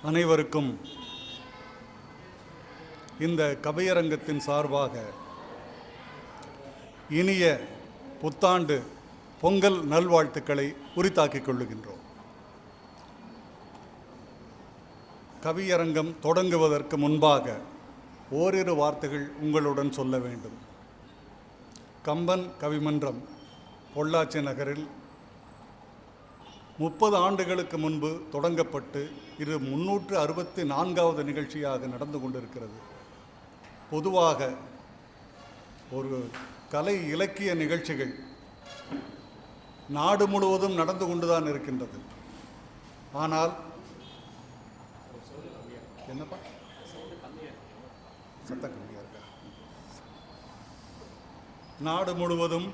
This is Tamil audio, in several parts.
அனைவருக்கும் இந்த கவியரங்கத்தின் சார்பாக இனிய புத்தாண்டு பொங்கல் நல்வாழ்த்துக்களை உரித்தாக்கிக் கொள்ளுகின்றோம். கவியரங்கம் தொடங்குவதற்கு முன்பாக ஓரிரு வார்த்தைகள் உங்களுடன் சொல்ல வேண்டும். கம்பன் கவிமன்றம் பொள்ளாச்சி நகரில் 30 ஆண்டுகளுக்கு முன்பு தொடங்கப்பட்டு இது 364வது நிகழ்ச்சியாக நடந்து கொண்டிருக்கிறது. பொதுவாக ஒரு கலை இலக்கிய நிகழ்ச்சிகள் நாடு முழுவதும் நடந்து கொண்டுதான் இருக்கின்றது. ஆனால் என்னப்பா சத்தம் கம்மியாக இருக்கா? நாடு முழுவதும்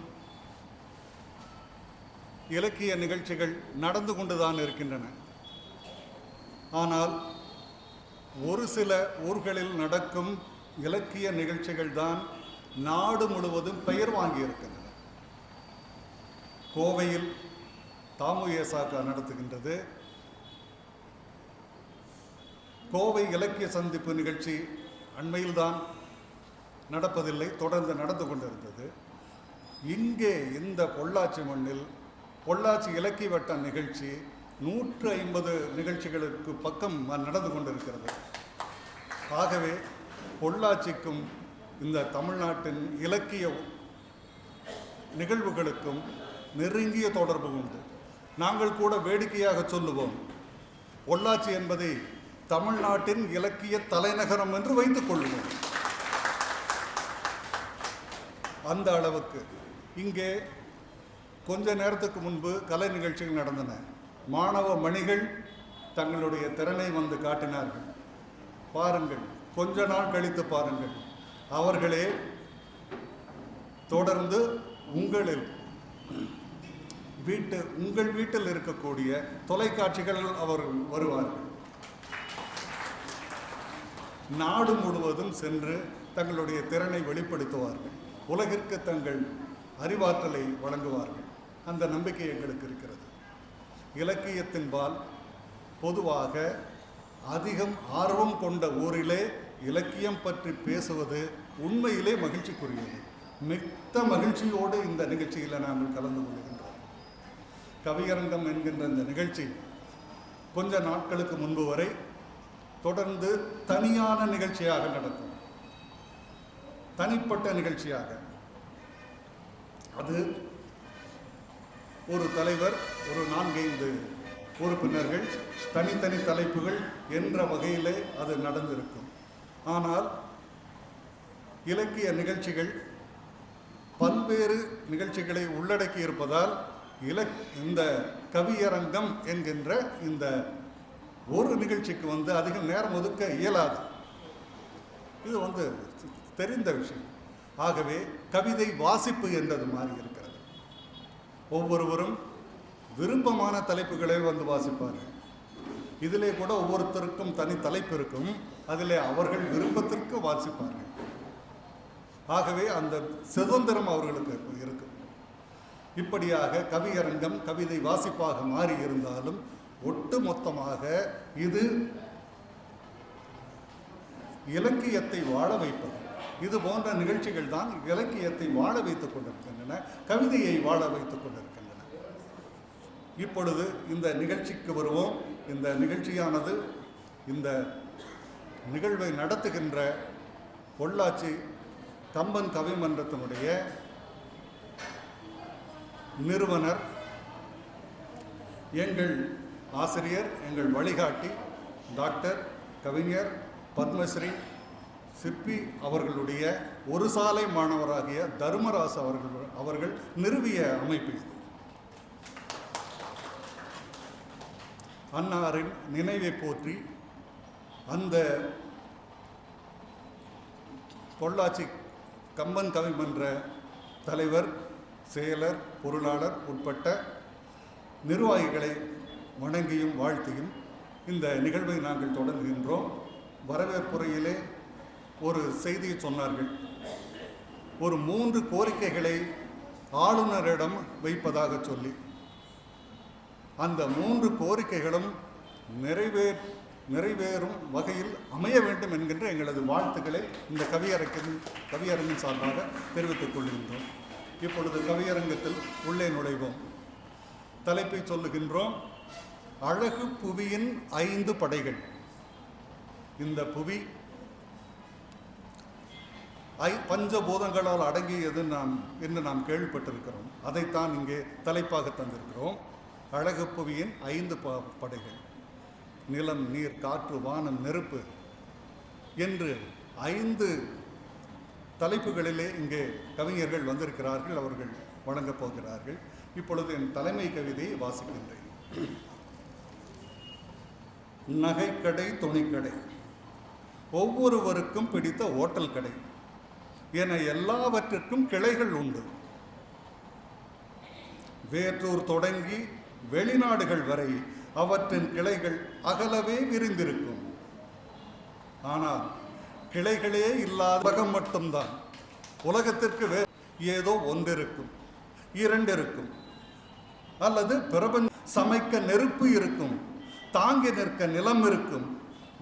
இலக்கிய நிகழ்ச்சிகள் நடந்து கொண்டுதான் இருக்கின்றன. ஆனால் ஒரு சில ஊர்களில் நடக்கும் இலக்கிய நிகழ்ச்சிகள் தான் நாடு முழுவதும் பெயர் வாங்கியிருக்கின்றன. கோவையில் தாமுஏசாக்கா நடத்துகின்றது. கோவை இலக்கிய சந்திப்பு நிகழ்ச்சி அண்மையில்தான் நடப்பதில்லை, தொடர்ந்து நடந்து கொண்டிருந்தது. இங்கே இந்த பொள்ளாச்சி மண்ணில் பொள்ளாச்சி இலக்கிய வட்ட நிகழ்ச்சி 150 நிகழ்ச்சிகளுக்கு பக்கம் நடந்து கொண்டிருக்கிறது. ஆகவே பொள்ளாச்சிக்கும் இந்த தமிழ்நாட்டின் இலக்கிய நிகழ்வுகளுக்கும் நெருங்கிய தொடர்பு உண்டு. நாங்கள் கூட வேடிக்கையாக சொல்லுவோம், பொள்ளாச்சி என்பதை தமிழ்நாட்டின் இலக்கிய தலைநகரம் என்று வைத்துக் கொள்வோம். அந்த அளவுக்கு இங்கே கொஞ்ச நேரத்துக்கு முன்பு கலை நிகழ்ச்சிகள் நடந்தன. மாணவ மணிகள் தங்களுடைய திறனை வந்து காட்டினார்கள். பாருங்கள், கொஞ்ச நாள் கழித்து பாருங்கள், அவர்களே தொடர்ந்து உங்கள் வீட்டில் இருக்கக்கூடிய தொலைக்காட்சிகள் அவர்கள் வருவார்கள். நாடு முழுவதும் சென்று தங்களுடைய திறனை வெளிப்படுத்துவார்கள். உலகிற்கு தங்கள் அறிவாற்றலை வழங்குவார்கள். அந்த நம்பிக்கை எங்களுக்கு இருக்கிறது. இலக்கியத்தின்பால் பொதுவாக அதிகம் ஆர்வம் கொண்ட ஊரிலே இலக்கியம் பற்றி பேசுவது உண்மையிலே மகிழ்ச்சிக்குரியது. மிக்க மகிழ்ச்சியோடு இந்த நிகழ்ச்சியில் நாங்கள் கலந்து கொள்கின்றோம். கவியரங்கம் என்கின்ற இந்த நிகழ்ச்சி கொஞ்ச நாட்களுக்கு முன்பு வரை தொடர்ந்து தனியான நிகழ்ச்சியாக நடக்கும். தனிப்பட்ட நிகழ்ச்சியாக. அது ஒரு தலைவர், ஒரு 4-5 உறுப்பினர்கள், தனித்தனி தலைப்புகள் என்ற வகையிலே அது நடந்திருக்கும். ஆனால் இலக்கிய நிகழ்ச்சிகள் பல்வேறு நிகழ்ச்சிகளை உள்ளடக்கி இருப்பதால் இந்த கவியரங்கம் என்கின்ற இந்த ஒரு நிகழ்ச்சிக்கு அதிகம் நேரம் ஒதுக்க இயலாது. இது தெரிந்த விஷயம். ஆகவே கவிதை வாசிப்பு என்றது மாறி இருக்கிறது. ஒவ்வொருவரும் விருப்பமான தலைப்புகளை வாசிப்பார்கள். இதிலே கூட ஒவ்வொருத்தருக்கும் தனி தலைப்பு இருக்கும். அதிலே அவர்கள் விருப்பத்திற்கு வாசிப்பார்கள். ஆகவே அந்த சுதந்திரம் அவர்களுக்கு இருக்கும். இப்படியாக கவியரங்கம் கவிதை வாசிப்பாக மாறி இருந்தாலும் ஒட்டு மொத்தமாக இது இலக்கியத்தை வாழ வைப்பது. இது போன்ற நிகழ்ச்சிகள் தான் இலக்கியத்தை வாழ வைத்துக் கொண்டிருக்கின்றன, கவிதையை வாழ வைத்துக் கொண்டிருக்கின்றன. இப்பொழுது இந்த நிகழ்ச்சிக்கு வருவோம். இந்த நிகழ்ச்சியானது இந்த நிகழ்வை நடத்துகின்ற பொள்ளாச்சி கம்பன் கவிமன்றத்தினுடைய நிறுவனர், எங்கள் ஆசிரியர், எங்கள் வழிகாட்டி டாக்டர் கவிஞர் பத்மஸ்ரீ சிற்பி அவர்களுடைய ஒரு சாலை மாணவராகிய தர்மராசு அவர்கள் நிறுவிய அமைப்பு இது. அன்னாரின் நினைவை போற்றி அந்த பொள்ளாச்சி கம்பன் கவிமன்ற தலைவர், செயலர், பொருளாளர் உட்பட்ட நிர்வாகிகளை வணங்கியும் வாழ்த்தியும் இந்த நிகழ்வை நாங்கள் தொடங்குகின்றோம். வரவேற்புரையிலே ஒரு செய்தியை சொன்னார்கள். ஒரு 3 கோரிக்கைகளை ஆளுநரிடம் வைப்பதாக சொல்லி அந்த 3 கோரிக்கைகளும் நிறைவேறும் வகையில் அமைய வேண்டும் என்கின்ற எங்களது வாழ்த்துக்களை இந்த கவியரங்கின் சார்பாக தெரிவித்துக் கொள்கின்றோம். இப்பொழுது கவியரங்கத்தில் உள்ளே நுழைவோம். தலைப்பை சொல்லுகின்றோம், அழகு புவியின் 5 படைகள். இந்த புவி பஞ்சபூதங்களால் அடங்கியது என்று நாம் கேள்விப்பட்டிருக்கிறோம். அதைத்தான் இங்கே தலைப்பாக தந்திருக்கிறோம். அழகு புவியின் 5 படைகள். நிலம், நீர், காற்று, வானம், நெருப்பு என்று 5 தலைப்புகளிலே இங்கே கவிஞர்கள் வந்திருக்கிறார்கள். அவர்கள் வழங்கப் போகிறார்கள். இப்பொழுது என் தலைமை கவிதையை வாசிக்கின்றேன். நகைக்கடை, துணிக்கடை, ஒவ்வொருவருக்கும் பிடித்த ஓட்டல் கடை என எல்லாவற்றிற்கும் கிளைகள் உண்டு. வேற்றூர் தொடங்கி வெளிநாடுகள் வரை அவற்றின் கிளைகள் அகலவே விரிந்திருக்கும். ஆனால் கிளைகளே இல்லாத உலகம் மட்டும்தான். உலகத்திற்கு ஏதோ ஒன்றிருக்கும், 2 இருக்கும், அல்லது பிரபஞ்ச சமைக்க நெருப்பு இருக்கும், தாங்கி நிற்க நிலம் இருக்கும்,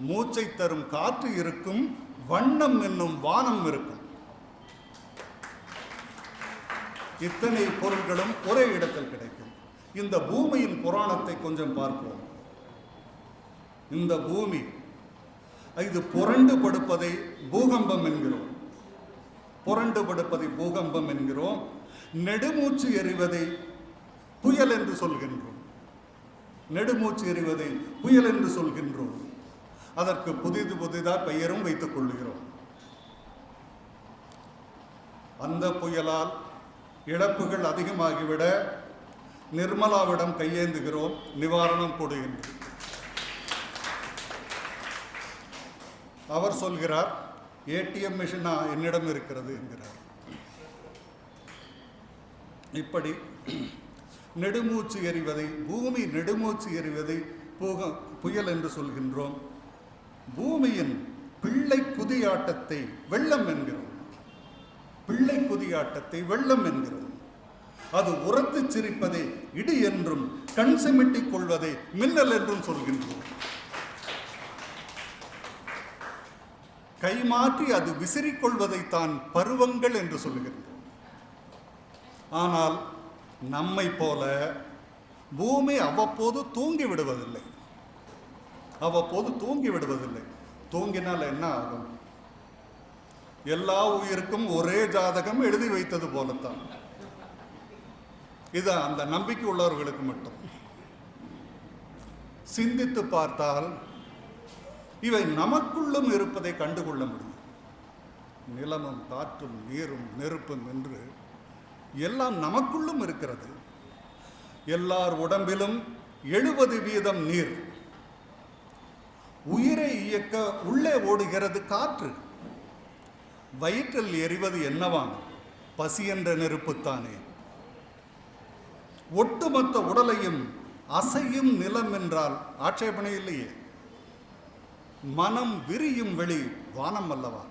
மூச்சை தரும் காற்று இருக்கும், வண்ணம் என்னும் வானம் இருக்கும். இத்தனை பொருட்களும் ஒரே இடத்தில் கிடைக்கும். இந்த பூமியின் புராணத்தை கொஞ்சம் பார்ப்போம். இந்த பூமி இது புரண்டு படுப்பதை பூகம்பம் என்கிறோம். புரண்டு படுப்பதை பூகம்பம் என்கிறோம். நெடுமூச்சு எறிவதை புயல் என்று சொல்கின்றோம். நெடுமூச்சு எறிவதை புயல் என்று சொல்கின்றோம். அதற்கு புதிதாக பெயரும் வைத்துக் கொள்கிறோம். அந்த புயலால் இழப்புகள் அதிகமாகிவிட நிர்மலாவிடம் கையேந்துகிறோம், நிவாரணம் கொடுக்கின்றோம். அவர் சொல்கிறார், ஏடிஎம் மிஷினா என்னிடம் இருக்கிறது என்கிறார். இப்படி நெடுமூச்சு எறிவதை, பூமி நெடுமூச்சு எறிவதை புயல் என்று சொல்கின்றோம். பூமியின் பிள்ளை குதியாட்டத்தை வெள்ளம் என்கிறோம். பிள்ளை குதியாட்டத்தை வெள்ளம் என்கிறோம். அது உரத்து சிரிப்பதை இடி என்றும், கண் சிமிட்டிக் கொள்வதை மின்னல் என்றும் சொல்கின்றோம். கைமாற்றி அது விசிறிக்கொள்வதைத்தான் பருவங்கள் என்று சொல்கின்றோம். ஆனால் நம்மை போல பூமி அவ்வப்போது தூங்கி விடுவதில்லை. தூங்கினால் என்ன ஆகும்? எல்லா உயிருக்கும் ஒரே ஜாதகம் எழுதி வைத்தது போலத்தான். இது அந்த நம்பிக்கை உள்ளவர்களுக்கு மட்டும். சிந்தித்து பார்த்தால் இவை நமக்குள்ளும் இருப்பதை கண்டுகொள்ள முடியும். நிலமும் காற்றும் நீரும் நெருப்பும் என்று எல்லாம் நமக்குள்ளும் இருக்கிறது. எல்லார் உடம்பிலும் 70% நீர். உயிரை இயக்க உள்ளே ஓடுகிறது காற்று. வயிற்றில் எரிவது என்னவாம்? பசி என்ற நெருப்புத்தானே. ஒட்டுமொத்த உடலையும் அசையும் நிலம் என்றால் ஆட்சேபனை இல்லையே. மனம் விரியும் வெளி வானம் அல்லவா?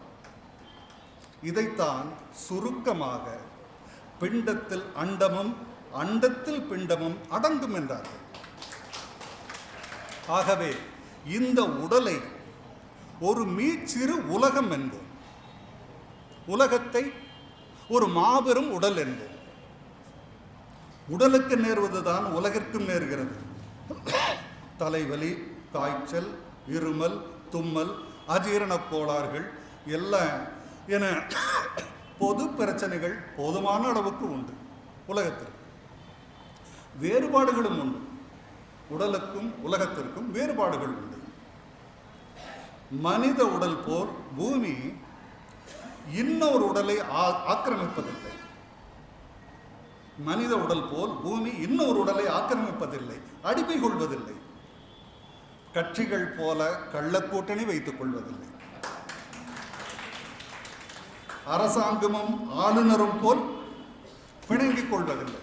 இதைத்தான் சுருக்கமாக பிண்டத்தில் அண்டமும் அண்டத்தில் பிண்டமும் அடங்கும் என்றார்கள். ஆகவே இந்த உடலை ஒரு மீச்சிறு உலகம் என்போம். உலகத்தை ஒரு மாபெரும் உடல் என்போம். உடலுக்கு நேர்வதுதான் உலகிற்கும் நேர்கிறது. தலைவலி, காய்ச்சல், இருமல், தும்மல், அஜீரணக் கோளாறுகள் எல்லாம் என பொது பிரச்சனைகள் போதுமான அளவுக்கு உண்டு. உலகத்திற்கு வேறுபாடுகளும் உண்டு. உடலுக்கும் உலகத்திற்கும் வேறுபாடுகள் உண்டு. மனித உடல் போல் பூமி இன்னொரு உடலை ஆக்கிரமிப்பதில்லை. மனித உடல் போல் பூமி இன்னொரு உடலை ஆக்கிரமிப்பதில்லை, அடிமை கொள்வதில்லை. கட்சிகள் போல கள்ளக்கூட்டணி வைத்துக் கொள்வதில்லை. அரசாங்கமும் ஆளுநரும் போல் பிணங்கிக் கொள்வதில்லை.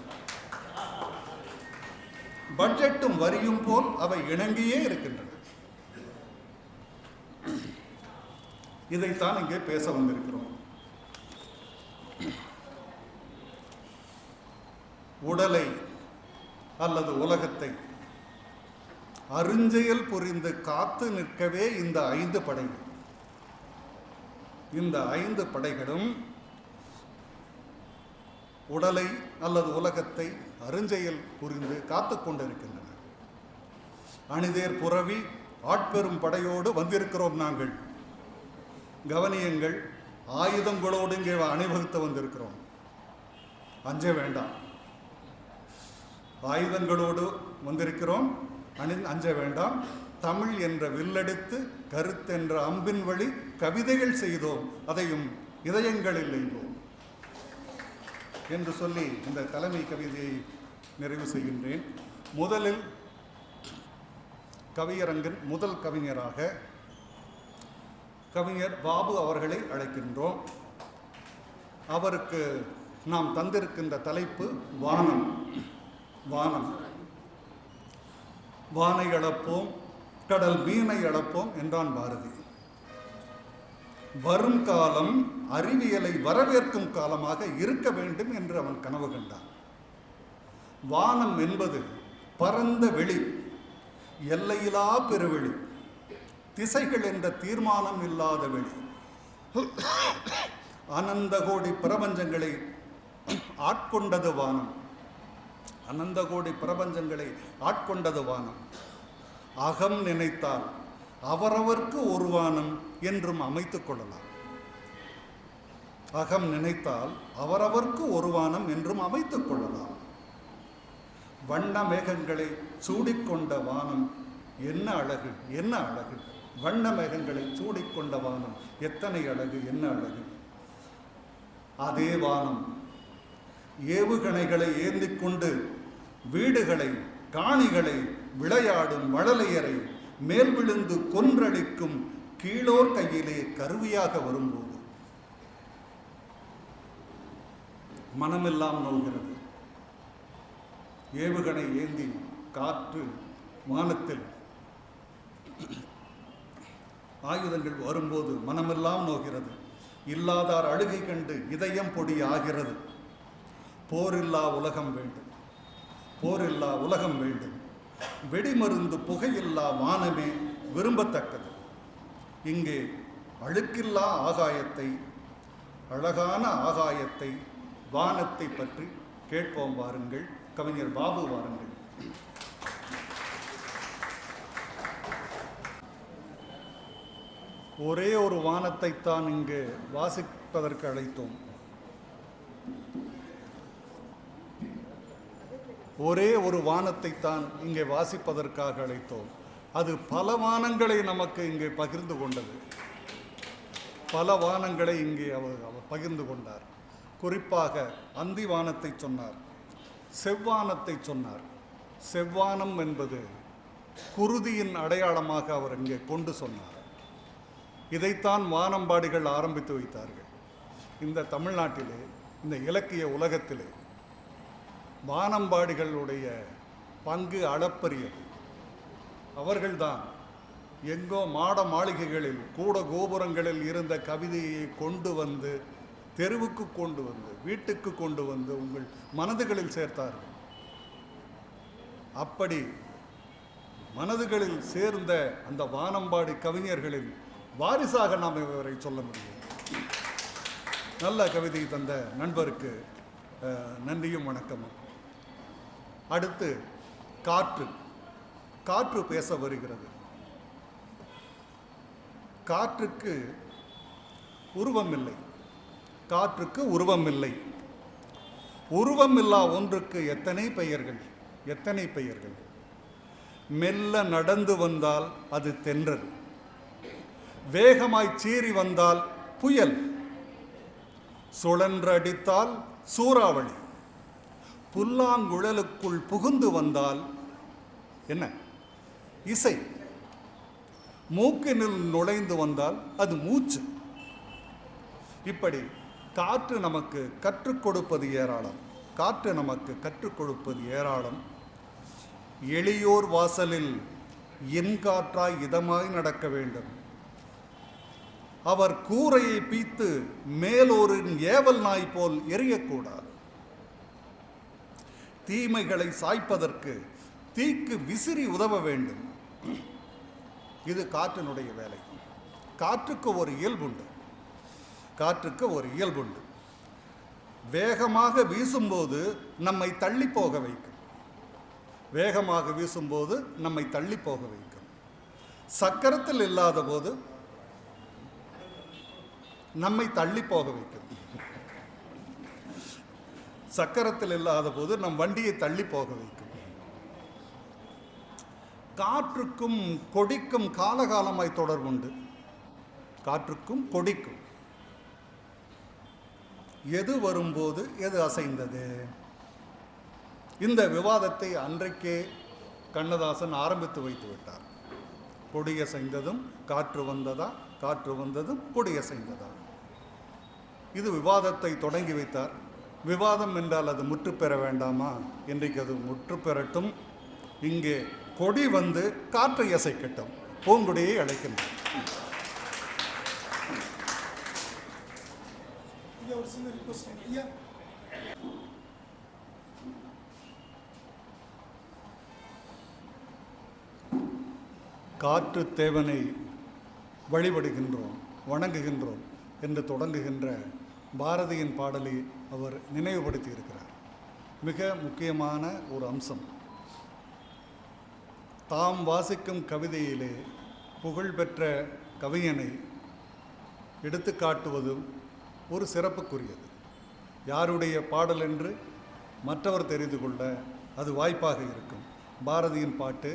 பட்ஜெட்டும் வரியும் போல் அவை இணங்கியே இருக்கின்றன. இதைத்தான் இங்கே பேச வந்திருக்கிறோம். உடலை அல்லது உலகத்தை அருஞ்செயல் புரிந்து காத்து நிற்கவே இந்த 5 படைகள். இந்த 5 படைகளும் உடலை அல்லது உலகத்தை அருஞ்செயல் புரிந்து காத்து கொண்டிருக்கின்றன. அணிதேர் புரவி ஆட்பெரும் படையோடு வந்திருக்கிறோம் நாங்கள். கவனியங்கள், ஆயுதங்களோடு இங்கே அணிவகுத்து வந்திருக்கிறோம். அஞ்ச வேண்டாம். ஆயுதங்களோடு வந்திருக்கிறோம், அஞ்ச வேண்டாம். தமிழ் என்ற வில்லெடுத்து கருத்தென்ற அம்பின் வழி கவிதைகள் செய்தோம், அதையும் இதயங்களில் எய்தோம் என்று சொல்லி இந்த தலைமை கவிதையை நிறைவு செய்கின்றேன். முதலில் கவியரங்கின் முதல் கவிஞராக கவிஞர் பாபு அவர்களை அழைக்கின்றோம். அவருக்கு நாம் தந்திருக்கின்ற தலைப்பு வானம். வானம். வானை அளப்போம், கடல் மீனை அளப்போம் என்றான் பாரதி. வரும் காலம் அறிவியலை வரவேற்கும் காலமாக இருக்க வேண்டும் என்று அவன் கனவு கண்டான். வானம் என்பது பரந்த வெளி, எல்லையிலா பெருவெளி, திசைகள் என்ற தீர்மானம் இல்லாத வெளி, அனந்த கோடி பிரபஞ்சங்களை ஆட்கொண்டது வானம். அனந்த கோடி பிரபஞ்சங்களை ஆட்கொண்டது வானம். அகம் நினைத்தால் அவரவர்க்கு ஒரு வானம் என்றும் அமைத்துக் கொள்ளலாம். அகம் நினைத்தால் அவரவர்க்கு ஒரு வானம் என்றும் அமைத்துக் கொள்ளலாம். வண்ண மேகங்களை சூடிக்கொண்ட வானம் என்ன அழகு, என்ன அழகு! வண்ண மேகங்களை சூடிக்கொண்ட வானம் எத்தனை அழகு, என்ன அழகு! அதே வானம் ஏவுகணைகளை ஏந்திக் கொண்டு வீடுகளை, காணிகளை, விளையாடும் மழலையரை மேல் விழுந்து கொன்றளிக்கும் கீழோர் கையிலே கருவியாக வரும்போது மனமெல்லாம் நோகிறது. ஏவுகணை ஏந்தி காற்று வானத்தில் ஆயுதங்கள் வரும்போது மனமெல்லாம் நோகிறது. இல்லாதார் அழுகை கண்டு இதயம் பொடி ஆகிறது. போரில்லா உலகம் வேண்டும், போரில்லா உலகம் வேண்டும். வெடிமருந்து புகையில்லா வானமே விரும்பத்தக்கது. இங்கே அழுக்கில்லா ஆகாயத்தை, அழகான ஆகாயத்தை, வானத்தை பற்றி கேட்போம் வாருங்கள். கவிஞர் பாபு வாருங்கள். ஒரே ஒரு வானத்தைத்தான் இங்கு வாசிப்பதற்கு அழைத்தோம். ஒரே ஒரு வானத்தைத்தான் இங்கே வாசிப்பதற்காக அழைத்தோம். அது பல வானங்களை நமக்கு இங்கே பகிர்ந்து கொண்டது. பல வானங்களை இங்கே அவர் பகிர்ந்து கொண்டார். குறிப்பாக அந்தி வானத்தை சொன்னார், செவ்வானத்தை சொன்னார். செவ்வானம் என்பது குருதியின் அடையாளமாக அவர் இங்கே கொண்டு சொன்னார். இதைத்தான் வானம்பாடிகள் ஆரம்பித்து வைத்தார்கள். இந்த தமிழ்நாட்டிலே, இந்த இலக்கிய உலகத்திலே வானம்பாடிகளுடைய பங்கு அளப்பரியது. அவர்கள்தான் எங்கோ மாட மாளிகைகளில், கூட கோபுரங்களில் இருந்த கவிதையை கொண்டு வந்து, தெருவுக்கு கொண்டு வந்து, வீட்டுக்கு கொண்டு வந்து உங்கள் மனதுகளில் சேர்த்தார்கள். அப்படி மனதுகளில் சேர்ந்த அந்த வானம்பாடி கவிஞர்களின் வாரிசாக நாம் இவரை சொல்ல முடியும். நல்ல கவிதை தந்த நண்பருக்கு நன்றியும் வணக்கமும். அடுத்து காற்று. காற்று பேச வருகிறது. காற்றுக்கு உருவம் இல்லை. காற்றுக்கு உருவம் இல்லை. உருவமில்லா ஒன்றுக்கு எத்தனை பெயர்கள், எத்தனை பெயர்கள்! மெல்ல நடந்து வந்தால் அது தென்றல், வேகமாய் சீறி வந்தால் புயல், சுழன்றடித்தால் சூறாவளி, புல்லாங்குழலுக்குள் புகுந்து வந்தால் என்ன இசை, மூக்கினில் நுழைந்து வந்தால் அது மூச்சு. இப்படி காற்று நமக்கு கற்றுக் கொடுப்பது ஏராளம். காற்று நமக்கு கற்றுக் கொடுப்பது ஏராளம். எளியோர் வாசலில் என் காற்றாய் இதமாய் நடக்க வேண்டும். அவர் கூரையை பீத்து மேலோரின் ஏவல் நாய் போல் எரியக்கூடாது. தீமைகளை சாய்ப்பதற்கு தீக்கு விசிறி உதவ வேண்டும். இது காற்றினுடைய வேலை. காற்றுக்கு ஒரு இயல்புண்டு. காற்றுக்கு ஒரு இயல்புண்டு. வேகமாக வீசும்போது நம்மை தள்ளி போக வைக்கும். வேகமாக வீசும்போது நம்மை தள்ளி போக வைக்கும். சக்கரத்தில் இல்லாத போது நம்மை தள்ளி போக வைக்கும். சக்கரத்தில் இல்லாத போது நம் வண்டியை தள்ளி போக வைக்கும். காற்றுக்கும் கொடிக்கும் காலகாலமாய் தொடர்புண்டு. காற்றுக்கும் கொடிக்கும். எது வரும்போது எது அசைந்தது? இந்த விவாதத்தை அன்றைக்கே கண்ணதாசன் ஆரம்பித்து வைத்து விட்டார். கொடியசைந்ததும் காற்று வந்ததா, காற்று வந்ததும் கொடியசைந்ததா? இது விவாதத்தை தொடங்கி வைத்தார். விவாதம் என்றால் அது முற்று பெற வேண்டாமா? இன்றைக்கு அது முற்று பெறட்டும். இங்கே கொடி வந்து காற்றை அசைக்கட்டும். பூங்குடியை அழைக்கின்றோம். காற்று தேவனை வழிபடுகின்றோம், வணங்குகின்றோம் என்று தொடங்குகின்ற பாரதியின் பாடலை அவர் நினைவுபடுத்தி இருக்கிறார். மிக முக்கியமான ஒரு அம்சம். தாம் வாசிக்கும் கவிதையிலே புகழ்பெற்ற கவிஞனை எடுத்து காட்டுவதும் ஒரு சிறப்புக்குரியது. யாருடைய பாடல் என்று மற்றவர் தெரிந்து கொள்ள அது வாய்ப்பாக இருக்கும். பாரதியின் பாட்டு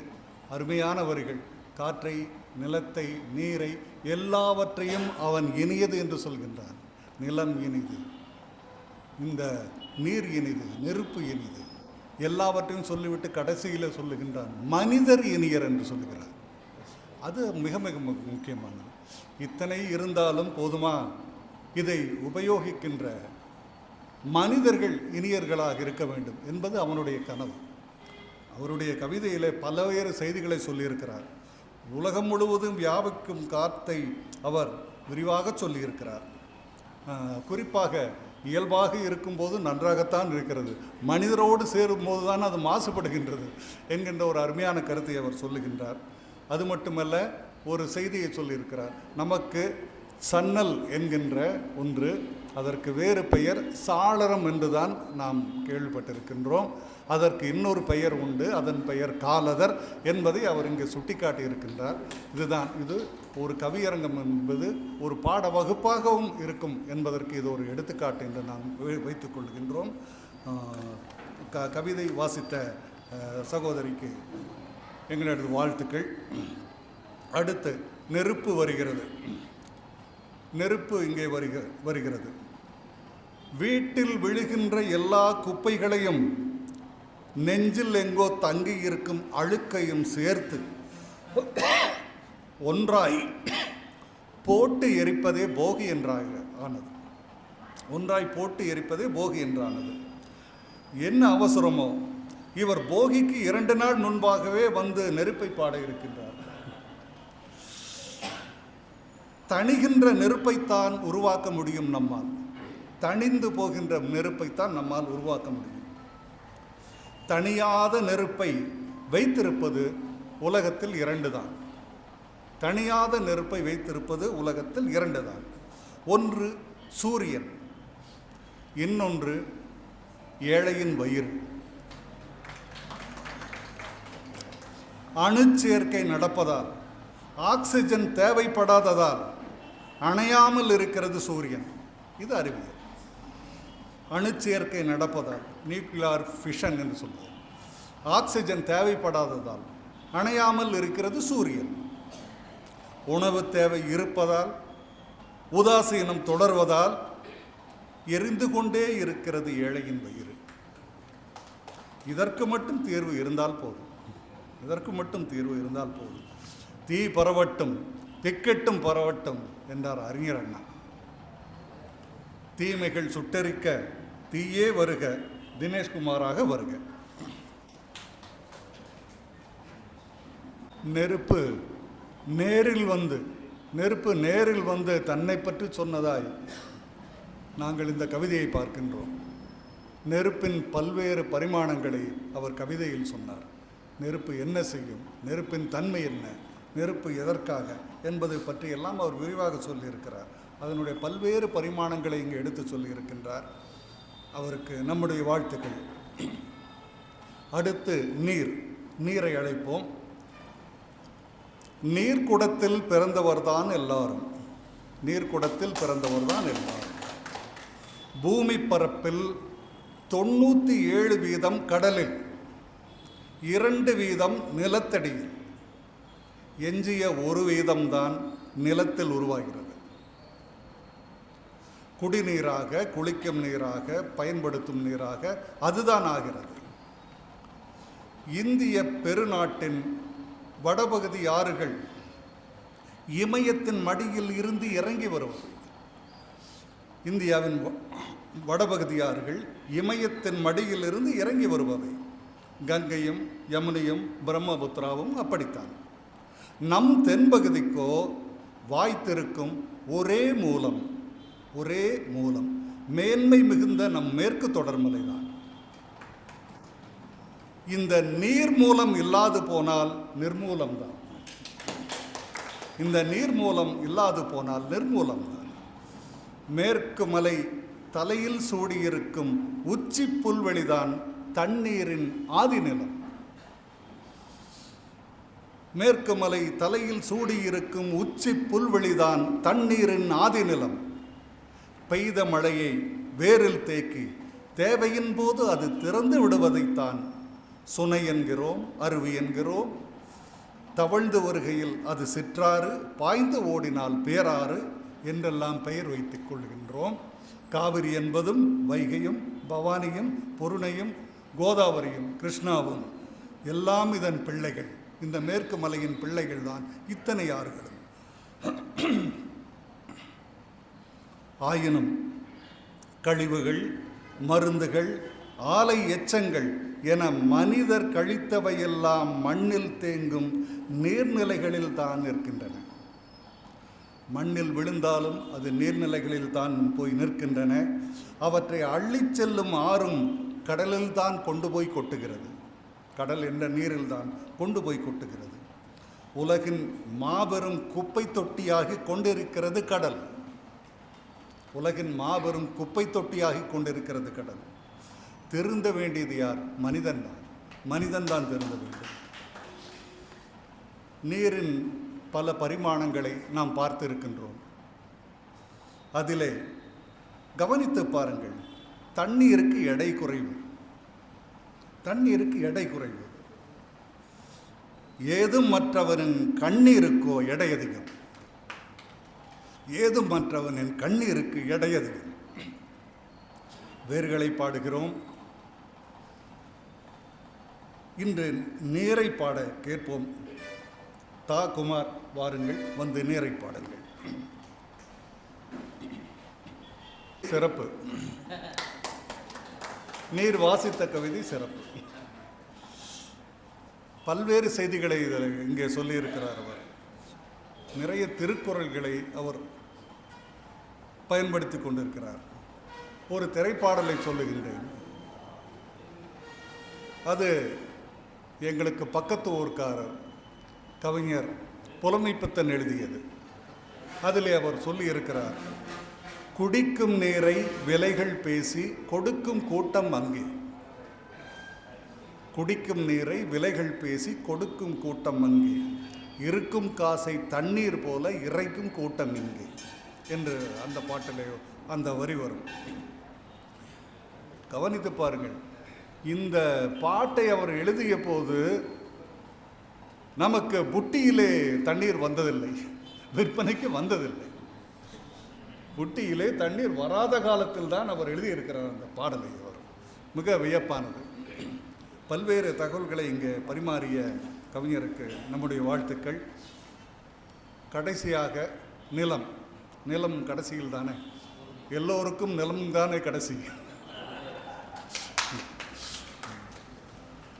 அருமையான வரிகள். காற்றை, நிலத்தை, நீரை எல்லாவற்றையும் அவன் இனியது என்று சொல்கின்றான். நிலம் இனிது, இந்த நீர் இனிது, நெருப்பு இனிது, எல்லாவற்றையும் சொல்லிவிட்டு கடைசியில் சொல்லுகின்றான் மனிதர் இனியர் என்று சொல்லுகிறார். அது மிக மிக முக்கியமானது. இத்தனை இருந்தாலும் போதுமா? இதை உபயோகிக்கின்ற மனிதர்கள் இனியர்களாக இருக்க வேண்டும் என்பது அவனுடைய கனவு. அவருடைய கவிதையிலே பல்வேறு செய்திகளை சொல்லியிருக்கிறார். உலகம் முழுவதும் வியாபிக்கும் காற்றை அவர் விரிவாக சொல்லியிருக்கிறார். குறிப்பாக இயல்பாக இருக்கும்போது நன்றாகத்தான் இருக்கிறது, மனிதரோடு சேரும்போது தான் அது மாசுபடுகின்றது என்கின்ற ஒரு அருமையான கருத்தை அவர் சொல்லுகின்றார். அது மட்டுமல்ல, ஒரு செய்தியை சொல்லியிருக்கிறார். நமக்கு சன்னல் என்கின்ற ஒன்று, அதற்கு வேறு பெயர் சாளரம் என்றுதான் நாம் கேள்விப்பட்டிருக்கின்றோம். அதற்கு இன்னொரு பெயர் உண்டு, அதன் பெயர் காலதர் என்பதை அவர் இங்கே சுட்டிக்காட்டி இருக்கின்றார். இதுதான், இது ஒரு கவியரங்கம் என்பது ஒரு பாட வகுப்பாகவும் இருக்கும் என்பதற்கு இது ஒரு எடுத்துக்காட்டு என்று நாம் வைத்துக் கொள்கின்றோம். கவிதை வாசித்த சகோதரிக்கு எங்களது வாழ்த்துக்கள். அடுத்து நெருப்பு வருகிறது. நெருப்பு இங்கே வருகிறது. வீட்டில் விழுகின்ற எல்லா குப்பைகளையும் நெஞ்சில் எங்கோ தங்கி இருக்கும் அழுக்கையும் சேர்த்து ஒன்றாய் போட்டு எரிப்பதே போகி ஆனது. ஒன்றாய் போட்டு எரிப்பதே போகி என்றானது. என்ன அவசரமோ, இவர் போகிக்கு 2 நாள் முன்பாகவே வந்து நெருப்பை பாட இருக்கின்றார். தணிகின்ற நெருப்பைத்தான் உருவாக்க முடியும் நம்மால். தணிந்து போகின்ற நெருப்பைத்தான் நம்மால் உருவாக்க முடியும். தணியாத நெருப்பை வைத்திருப்பது உலகத்தில் 2 தான். தணியாத நெருப்பை வைத்திருப்பது உலகத்தில் 2 தான். ஒன்று சூரியன், இன்னொன்று ஏழையின் வயிறு. அணுச்சேர்க்கை நடப்பதால், ஆக்சிஜன் தேவைப்படாததால் அணையாமல் இருக்கிறது சூரியன். இது அறிவியல். அணுச்சேர்க்கை நடப்பதால், நியூக்ளியர் ஃபிஷன் என்று சொல்வது, ஆக்சிஜன் தேவைப்படாததால் அணையாமல் இருக்கிறது சூரியன். உணவு தேவை இருப்பதால், உதாசீனம் தொடர்வதால் எரிந்து கொண்டே இருக்கிறது ஏழையின் வயிறு. இதற்கு மட்டும் தீர்வு இருந்தால் போதும். இதற்கு மட்டும் தீர்வு இருந்தால் போதும். தீ பரவட்டும், திக்கெட்டும் பரவட்டும் என்றார் அறிஞர் அண்ணா. தீமைகள் சுட்டரிக்க தீயே வருக, தினேஷ்குமாராக வருக. நெருப்பு நேரில் வந்து தன்னை பற்றி சொன்னதாய் நாங்கள் இந்த கவிதையை பார்க்கின்றோம். நெருப்பின் பல்வேறு பரிமாணங்களை அவர் கவிதையில் சொன்னார். நெருப்பு என்ன செய்யும், நெருப்பின் தன்மை என்ன, நெருப்பு எதற்காக என்பதை பற்றியெல்லாம் அவர் விரிவாக சொல்லியிருக்கிறார். அதனுடைய பல்வேறு பரிமாணங்களை இங்கே எடுத்து சொல்லியிருக்கின்றார். அவருக்கு நம்முடைய வாழ்த்துக்கள். அடுத்து நீரை அழைப்போம். நீர்க்குடத்தில் பிறந்தவர்தான் எல்லாரும். நீர்க்குடத்தில் பிறந்தவர்தான் எல்லாரும். பூமி பரப்பில் 97% கடலில், 2% நிலத்தடியில், எஞ்சிய 1% தான் நிலத்தில் உருவாகிறது. குடிநீராக, குளிக்கும் நீராக, பயன்படுத்தும் நீராக அதுதான் ஆகிறது. இந்திய பெருநாட்டின் வடபகுதி ஆறுகள் இமயத்தின் மடியில் இருந்து இறங்கி வருவது. இந்தியாவின் வடபகுதி ஆறுகள் இமயத்தின் மடியில் இருந்து இறங்கி வருபவை. கங்கையும் யமுனையும் பிரம்மபுத்திராவும் அப்படித்தான். நம் தென்பகுதிக்கோ வாய்த்திருக்கும் ஒரே மூலம் மேன்மை மிகுந்த நம் மேற்கு தொடர்மலை தான். இந்த நீர் மூலம் இல்லாது போனால் நிர்மூலம்தான். இந்த நீர் மூலம் இல்லாது போனால் நிர்மூலம்தான். மேற்கு மலை தலையில் சூடியிருக்கும் உச்சி புல்வெளிதான் தண்ணீரின் ஆதிநிலம். மேற்கு மலை தலையில் சூடியிருக்கும் உச்சி புல்வெளிதான் தண்ணீரின் ஆதிநிலம். பெய்த மழையை வேரில் தேக்கி தேவையின் போது அது திறந்து விடுவதைத்தான் சுனை என்கிறோம், அருவி என்கிறோம். தவழ்ந்து வருகையில் அது சிற்றாறு, பாய்ந்து ஓடினால் பேராறு என்றெல்லாம் பெயர் வைத்துக் கொள்கின்றோம். காவிரி என்பதும் வைகையும் பவானியும் பொருணையும் கோதாவரியும் கிருஷ்ணாவும் எல்லாம் இதன் பிள்ளைகள். இந்த மேற்கு மலையின் பிள்ளைகள் தான் இத்தனை ஆறுகளும். ஆயினும் கழிவுகள், மருந்துகள், ஆலை எச்சங்கள் என மனிதர் கழித்தவையெல்லாம் மண்ணில் தேங்கும் நீர்நிலைகளில் தான் இருக்கின்றன. மண்ணில் விழுந்தாலும் அது நீர்நிலைகளில் தான் போய் நிற்கின்றன. அவற்றை அள்ளிச் செல்லும் ஆறும் கடலில் தான் கொண்டு போய் கொட்டுகிறது. கடல் என்ற நீரில் தான் கொண்டு போய் கொட்டுகிறது. உலகின் மாபெரும் குப்பை தொட்டியாகி கொண்டிருக்கிறது கடல். உலகின் மாபெரும் குப்பை தொட்டியாகி கொண்டிருக்கிறது கடல். திருந்த வேண்டியது யார்? மனிதன்தான். மனிதன்தான் திருந்த வேண்டும். நீரின் பல பரிமாணங்களை நாம் பார்த்திருக்கின்றோம். அதிலே கவனித்து பாருங்கள். தண்ணீருக்கு எடை குறைவு. தண்ணீருக்கு எடை குறைவு. ஏதும் மற்றவனின் கண்ணீருக்கோ எடை அதிகம். ஏதும் மற்றவனின் கண்ணீருக்கு எடை அதிகம். வேர்களை பாடுகிறோம். இன்று நீரை பாட கேட்போம். தா குமார், வாருங்கள், வந்து நீரை பாடுங்கள். சிறப்பு. நீர் வாசித்த கவிதை சிறப்பு. பல்வேறு செய்திகளை இங்கே சொல்லியிருக்கிறார் அவர். நிறைய திருக்குறள்களை அவர் பயன்படுத்தி கொண்டிருக்கிறார். ஒரு திரைப்பாடலை சொல்லுகின்றேன். அது எங்களுக்கு பக்கத்து ஊர்க்காரர் கவிஞர் புலமைப்பித்தன் எழுதியது. அதிலே அவர் சொல்லியிருக்கிறார், குடிக்கும் நீரை விலைகள் பேசி கொடுக்கும் கூட்டம் அங்கே. குடிக்கும் நீரை விலைகள் பேசி கொடுக்கும் கூட்டம் அங்கே, இருக்கும் காசை தண்ணீர் போல இறைக்கும் கூட்டம் இங்கே என்று அந்த பாட்டிலே அந்த வரி வரும். கவனித்து பாருங்கள். இந்த பாட்டை அவர் எழுதிய போது நமக்கு புட்டியிலே தண்ணீர் வந்ததில்லை, விற்பனைக்கு வந்ததில்லை. புட்டியிலே தண்ணீர் வராத காலத்தில் தான் அவர் எழுதியிருக்கிறார் அந்த பாடலை. அவர் மிக வியப்பானது. பல்வேறு தகவல்களை இங்கே பரிமாறிய கவிஞருக்கு நம்முடைய வாழ்த்துக்கள். கடைசியாக நிலம். நிலம் கடைசியில் தானே, எல்லோருக்கும் நிலம் தானே கடைசி.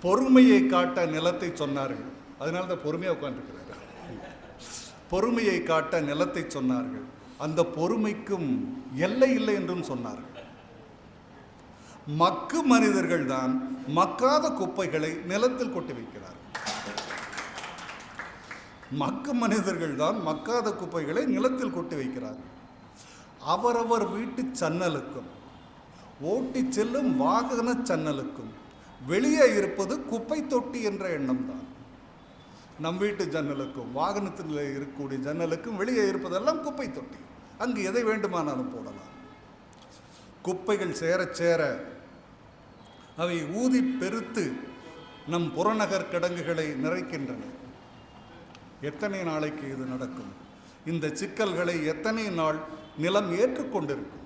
பொறுமையை காட்ட நிலத்தை சொன்னார்கள். அதனால தான் பொறுமையாக உட்காந்துருக்கிறார். பொறுமையை காட்ட நிலத்தை சொன்னார்கள். அந்த பொறுமைக்கும் எல்லை இல்லை என்றும் சொன்னார்கள். மக்கு மனிதர்கள் தான் மக்காத குப்பைகளை நிலத்தில் கொட்டி வைக்கிறார்கள். மக்கும் மனிதர்கள் தான் மக்காத குப்பைகளை நிலத்தில் கொட்டி வைக்கிறார்கள். அவரவர் வீட்டு சன்னலுக்கும் ஓட்டி செல்லும் வாகன சன்னலுக்கும் வெளியே இருப்பது குப்பை தொட்டி என்ற எண்ணம் தான். நம் வீட்டு ஜன்னலுக்கும் வாகனத்தில் இருக்கக்கூடிய ஜன்னலுக்கும் வெளியே இருப்பதெல்லாம் குப்பை தொட்டி. அங்கு எதை வேண்டுமானாலும் போடலாம். குப்பைகள் சேர சேர அவை ஊதி பெருத்து நம் புறநகர் கிடங்குகளை நிறைக்கின்றன. எத்தனை நாளைக்கு இது நடக்கும்? இந்த சிக்கல்களை எத்தனை நாள் நிலம் ஏற்றுக்கொண்டிருக்கும்?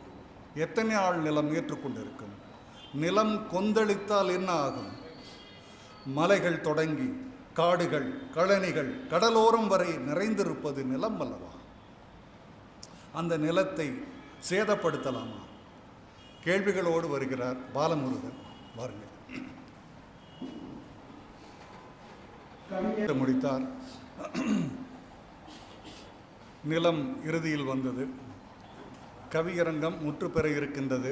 எத்தனை நாள் நிலம் ஏற்றுக்கொண்டிருக்கும்? நிலம் கொந்தளித்தால் என்ன ஆகும்? மலைகள் தொடங்கி காடுகள், கழனிகள், கடலோரம் வரை நிறைந்திருப்பது நிலம் அல்லவா? அந்த நிலத்தை சேதப்படுத்தலாமா? கேள்விகளோடு வருகிறார் பாலமுருகன். வாருங்கள். முடித்தார். நிலம் இறுதியில் வந்தது. கவியரங்கம் முற்று பெற இருக்கின்றது.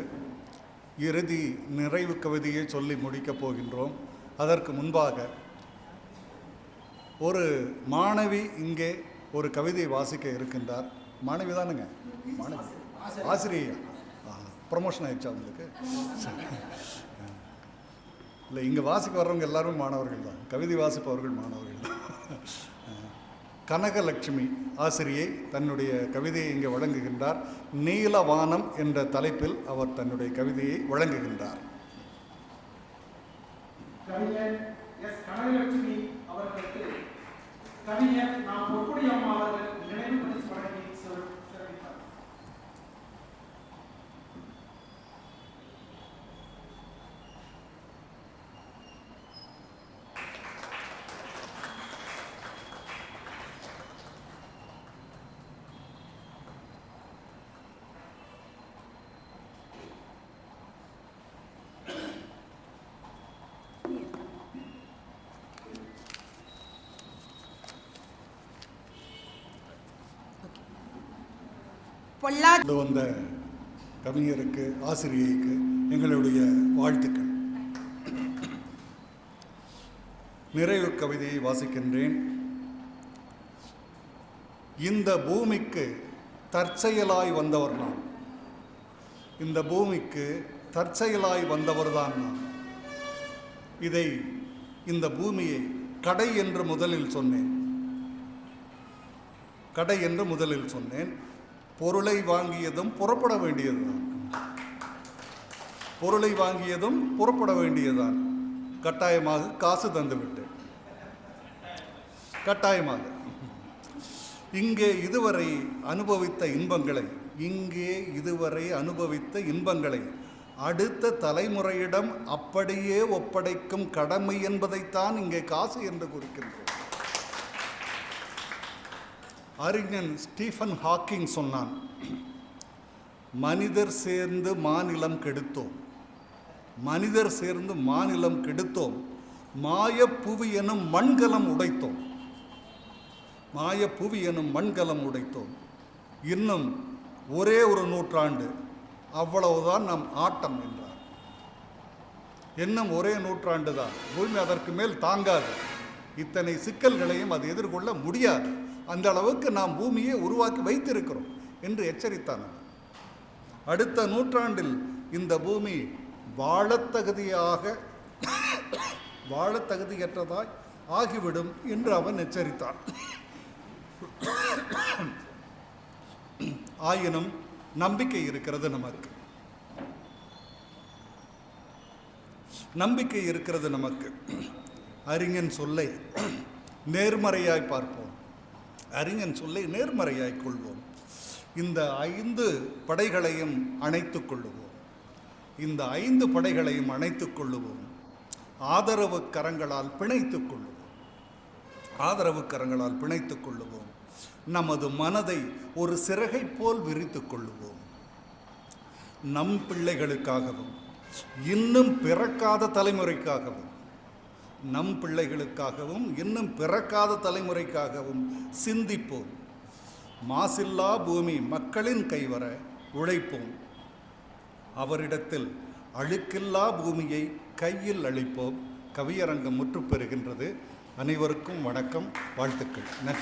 இறுதி நிறைவு கவிதையை சொல்லி முடிக்கப் போகின்றோம். அதற்கு முன்பாக ஒரு மாணவி இங்கே ஒரு கவிதையை வாசிக்க இருக்கின்றார். மாணவி தானுங்க? மாணவி ஆசிரியா? ப்ரமோஷன் ஆயிடுச்சா உங்களுக்கு? இல்லை, இங்கே வாசிக்க வர்றவங்க எல்லாரும் மாணவர்கள் தான். கவிதை வாசிப்பவர்கள் மாணவர்கள் தான். கனகலட்சுமி ஆசிரியை தன்னுடைய கவிதையை இங்கே வழங்குகின்றார். நீலவானம் என்ற தலைப்பில் அவர் தன்னுடைய கவிதையை வழங்குகின்றார். கவிஞர் எஸ் கனகலட்சுமி அவர்களுக்கு கவிஞர் நாம் பொற்கொடி அம்மா அவர்கள் நினைவு பரிசு வழங்கி சிறப்பித்தார். வந்த கவிஞருக்கு, ஆசிரியைக்கு எங்களுடைய வாழ்த்துக்கள். நிறைவு கவிதையை வாசிக்கின்றேன். இந்த பூமிக்கு தற்செயலாய் வந்தவர் நான். இந்த பூமிக்கு தற்செயலாய் வந்தவர்தான் நான். இந்த பூமியை கடை என்று முதலில் சொன்னேன். கடை என்று முதலில் சொன்னேன். பொருளை வாங்கியதும் புறப்பட வேண்டியதுதான். பொருளை வாங்கியதும் புறப்பட வேண்டியதுதான். கட்டாயமாக காசு தந்துவிட்டேன். கட்டாயமாக இங்கே இதுவரை அனுபவித்த இன்பங்களை அடுத்த தலைமுறையிடம் அப்படியே ஒப்படைக்கும் கடமை என்பதைத்தான் இங்கே காசு என்று குறிக்கின்றோம். அறிஞன் ஸ்டீஃபன் ஹாக்கிங் சொன்னான், மனிதர் சேர்ந்து மாநிலம் கெடுத்தோம், மனிதர் சேர்ந்து மாநிலம் கெடுத்தோம், மாயப்புவி எனும் மண்கலம் உடைத்தோம், மாயப்புவி எனும் மண்கலம் உடைத்தோம். இன்னும் ஒரே ஒரு நூற்றாண்டு, அவ்வளவுதான் நம் ஆட்டம் என்றார். இன்னும் ஒரே நூற்றாண்டு தான், பூமி அதற்கு மேல் தாங்காது. இத்தனை சிக்கல்களையும் அது எதிர்கொள்ள முடியாது. அந்த அளவுக்கு நாம் பூமியை உருவாக்கி வைத்திருக்கிறோம் என்று எச்சரித்தான். அடுத்த நூற்றாண்டில் இந்த பூமி வாழத்தகுதியற்றதாய் ஆகிவிடும் என்று அவன் எச்சரித்தான். ஆயினும் நம்பிக்கை இருக்கிறது நமக்கு. நம்பிக்கை இருக்கிறது நமக்கு. அறிஞன் சொல்லை நேர்மறையாய் பார்ப்போம். அறிஞன் சொல்லை நேர்மறையாய் கொள்வோம். இந்த 5 படைகளையும் அணைத்துக் கொள்ளுவோம். இந்த 5 படைகளையும் அணைத்துக் கொள்ளுவோம். ஆதரவு கரங்களால் பிணைத்துக் கொள்ளுவோம். ஆதரவு கரங்களால் பிணைத்துக் கொள்ளுவோம். நமது மனதை ஒரு சிறகை போல் விரித்துக் கொள்ளுவோம். நம் பிள்ளைகளுக்காகவும் இன்னும் பிறக்காத தலைமுறைக்காகவும், நம் பிள்ளைகளுக்காகவும் இன்னும் பிறக்காத தலைமுறைக்காகவும் சிந்திப்போம். மாசில்லா பூமி மக்களின் கைவர உழைப்போம். அவரிடத்தில் அழுக்கில்லா பூமியை கையில் அளிப்போம். கவியரங்கம் முற்று பெறுகின்றது. அனைவருக்கும் வணக்கம், வாழ்த்துக்கள். நன்றி.